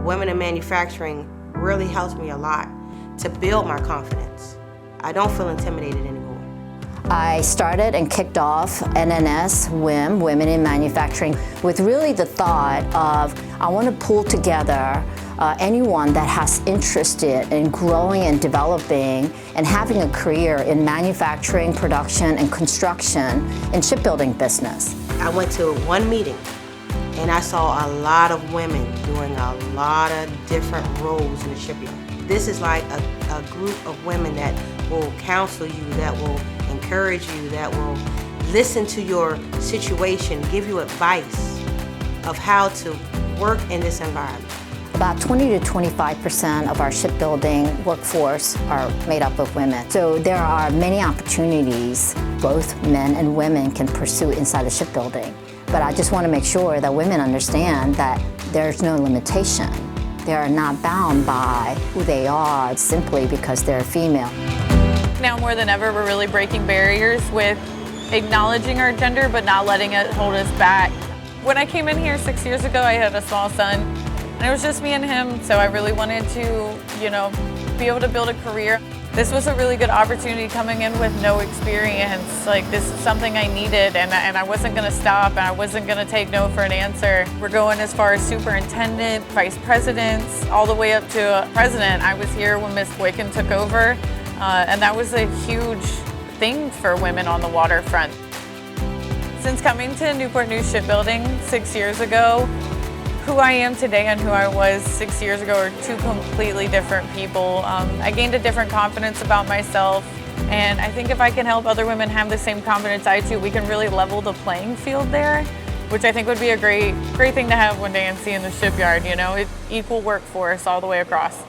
women in manufacturing really helps me a lot to build my confidence. I don't feel intimidated anymore. I started and kicked off NNS WiM, Women in Manufacturing, with really the thought of I want to pull together anyone that has interested in growing and developing and having a career in manufacturing, production, and construction in shipbuilding business. I went to one meeting and I saw a lot of women doing a lot of different roles in the shipyard. This is like a group of women that will counsel you, that will encourage you, that will listen to your situation, give you advice of how to work in this environment. About 20 to 25% of our shipbuilding workforce are made up of women. So there are many opportunities both men and women can pursue inside of shipbuilding. But I just want to make sure that women understand that there's no limitation. They are not bound by who they are simply because they're female. Now more than ever, we're really breaking barriers with acknowledging our gender, but not letting it hold us back. When I came in here 6 years ago, I had a small son, and it was just me and him, so I really wanted to, be able to build a career. This was a really good opportunity coming in with no experience. Like, this is something I needed, and I wasn't gonna stop, and I wasn't gonna take no for an answer. We're going as far as superintendent, vice presidents, all the way up to president. I was here when Ms. Boykin took over, and that was a huge thing for women on the waterfront. Since coming to Newport News Shipbuilding 6 years ago, who I am today and who I was 6 years ago are two completely different people. I gained a different confidence about myself, and I think if I can help other women have the same confidence I do, we can really level the playing field there, which I think would be a great thing to have one day and see in the shipyard, equal workforce all the way across.